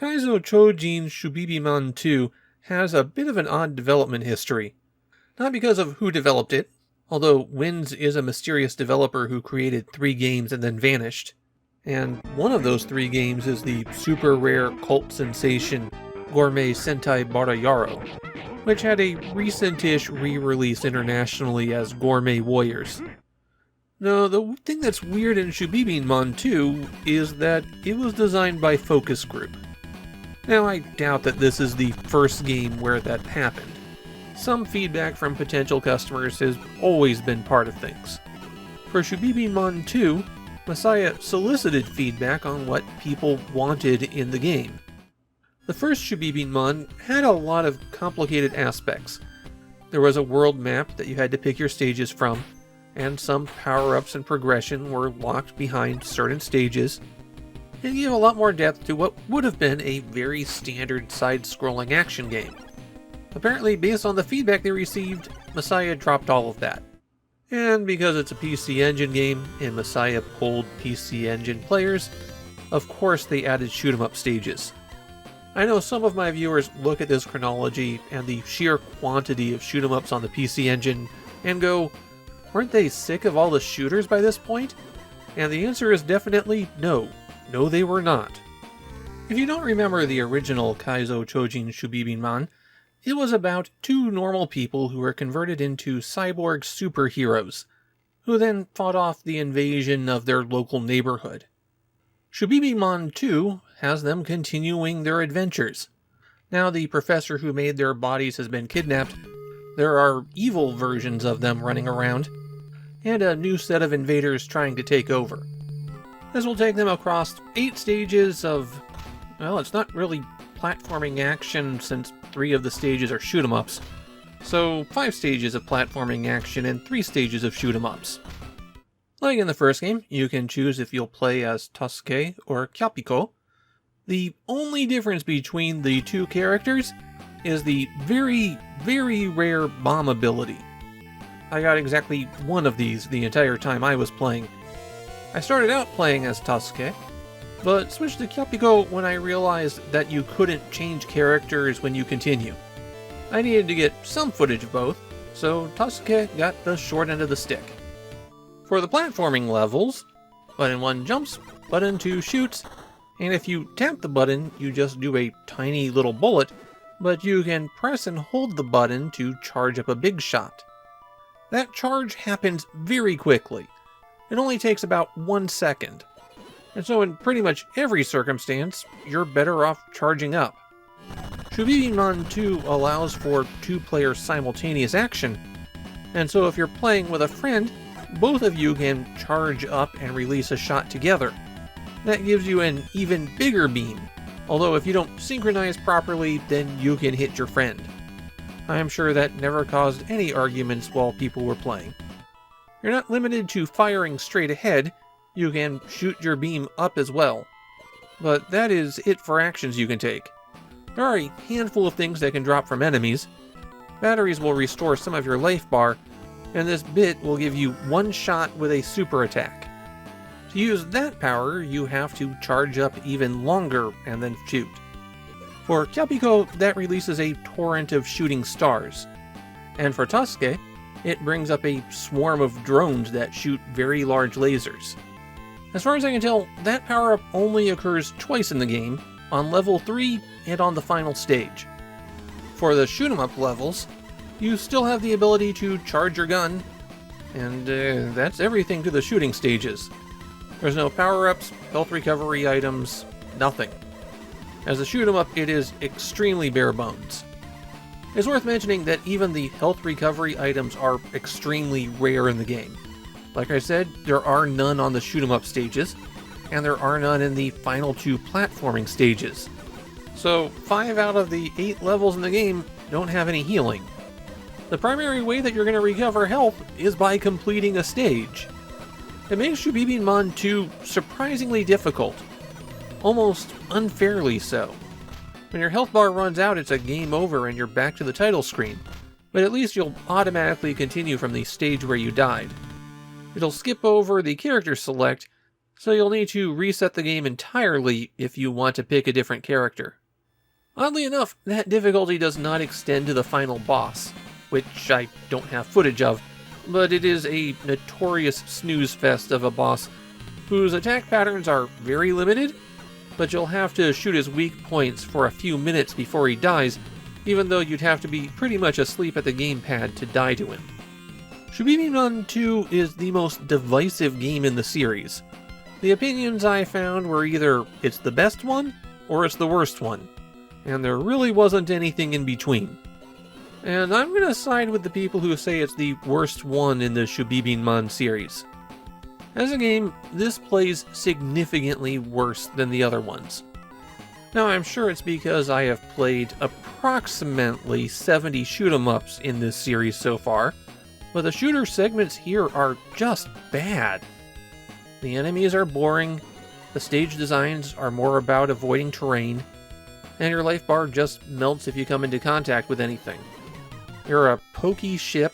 Kaizou Choujin Shubibinman 2 has a bit of an odd development history. Not because of who developed it, although Winds is a mysterious developer who created 3 games and then vanished. And one of those 3 games is the super rare cult sensation Gourmet Sentai Barayaro, which had a recent-ish re-release internationally as Gourmet Warriors. Now, the thing that's weird in Shubibinman 2 is that it was designed by Focus Group. Now, I doubt that this is the first game where that happened. Some feedback from potential customers has always been part of things. For Shubibinman 2, Messiah solicited feedback on what people wanted in the game. The first Shubibinman had a lot of complicated aspects. There was a world map that you had to pick your stages from, and some power-ups and progression were locked behind certain stages, and gave a lot more depth to what would have been a very standard side-scrolling action game. Apparently, based on the feedback they received, Messiah dropped all of that. And because it's a PC Engine game, and Messiah pulled PC Engine players, of course they added shoot-'em-up stages. I know some of my viewers look at this chronology and the sheer quantity of shoot-'em-ups on the PC Engine and go, weren't they sick of all the shooters by this point? And the answer is definitely no. No, they were not. If you don't remember the original Kaizou Choujin Shubibinman, it was about 2 normal people who were converted into cyborg superheroes, who then fought off the invasion of their local neighborhood. Shubibinman 2 has them continuing their adventures. Now the professor who made their bodies has been kidnapped, there are evil versions of them running around, and a new set of invaders trying to take over. This will take them across 8 stages of, well, it's not really platforming action since 3 of the stages are shoot-'em-ups, so 5 stages of platforming action and 3 stages of shoot-'em-ups. Like in the first game, you can choose if you'll play as Tasuke or Kyapiko. The only difference between the 2 characters is the very, very rare bomb ability. I got exactly 1 of these the entire time I was playing. I started out playing as Tasuke, but switched to Kyapiko when I realized that you couldn't change characters when you continue. I needed to get some footage of both, so Tasuke got the short end of the stick. For the platforming levels, button 1 jumps, button 2 shoots, and if you tap the button, you just do a tiny little bullet, but you can press and hold the button to charge up a big shot. That charge happens very quickly. It only takes about 1 second. And so in pretty much every circumstance, you're better off charging up. Shubibinman 2 allows for 2-player simultaneous action, and so if you're playing with a friend, both of you can charge up and release a shot together. That gives you an even bigger beam, although if you don't synchronize properly, then you can hit your friend. I'm sure that never caused any arguments while people were playing. You're not limited to firing straight ahead, you can shoot your beam up as well. But that is it for actions you can take. There are a handful of things that can drop from enemies. Batteries will restore some of your life bar, and this bit will give you 1 shot with a super attack. To use that power, you have to charge up even longer and then shoot. For Kyapiko, that releases a torrent of shooting stars. And for Tasuke, it brings up a swarm of drones that shoot very large lasers. As far as I can tell, that power-up only occurs twice in the game, on level 3 and on the final stage. For the shoot-'em-up levels, you still have the ability to charge your gun, and that's everything to the shooting stages. There's no power-ups, health recovery items, nothing. As a shoot-'em-up, it is extremely bare bones. It's worth mentioning that even the health recovery items are extremely rare in the game. Like I said, there are none on the shoot-'em-up stages, and there are none in the final 2 platforming stages. So 5 out of the 8 levels in the game don't have any healing. The primary way that you're going to recover health is by completing a stage. It makes Shubibinman 2 surprisingly difficult. Almost unfairly so. When your health bar runs out, it's a game over and you're back to the title screen, but at least you'll automatically continue from the stage where you died. It'll skip over the character select, so you'll need to reset the game entirely if you want to pick a different character. Oddly enough, that difficulty does not extend to the final boss, which I don't have footage of, but it is a notorious snooze fest of a boss whose attack patterns are very limited, but you'll have to shoot his weak points for a few minutes before he dies, even though you'd have to be pretty much asleep at the gamepad to die to him. Shubibinman 2 is the most divisive game in the series. The opinions I found were either it's the best one, or it's the worst one, and there really wasn't anything in between. And I'm gonna side with the people who say it's the worst one in the Shubibinman series. As a game, this plays significantly worse than the other ones. Now, I'm sure it's because I have played approximately 70 shoot-'em-ups in this series so far, but the shooter segments here are just bad. The enemies are boring, the stage designs are more about avoiding terrain, and your life bar just melts if you come into contact with anything. You're a pokey ship,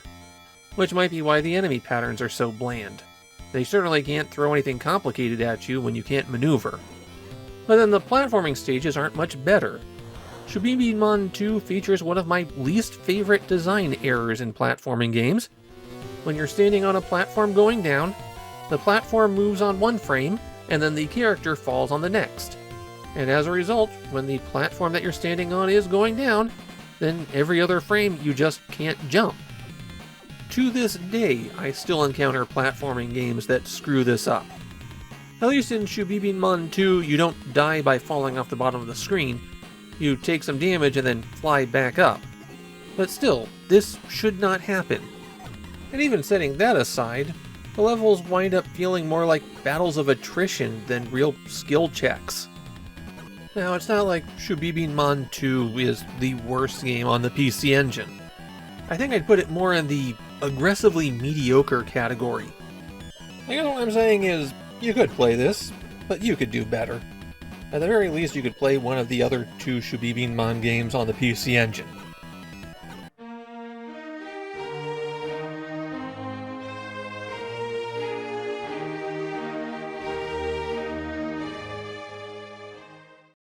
which might be why the enemy patterns are so bland. They certainly can't throw anything complicated at you when you can't maneuver. But then the platforming stages aren't much better. Shubibinman 2 features one of my least favorite design errors in platforming games. When you're standing on a platform going down, the platform moves on one frame, and then the character falls on the next. And as a result, when the platform that you're standing on is going down, then every other frame you just can't jump. To this day, I still encounter platforming games that screw this up. At least in Shubibinman 2, you don't die by falling off the bottom of the screen. You take some damage and then fly back up. But still, this should not happen. And even setting that aside, the levels wind up feeling more like battles of attrition than real skill checks. Now, it's not like Shubibinman 2 is the worst game on the PC Engine. I think I'd put it more in the aggressively mediocre category. I guess what I'm saying is, you could play this, but you could do better. At the very least, you could play one of the other two Shubibinman games on the PC Engine.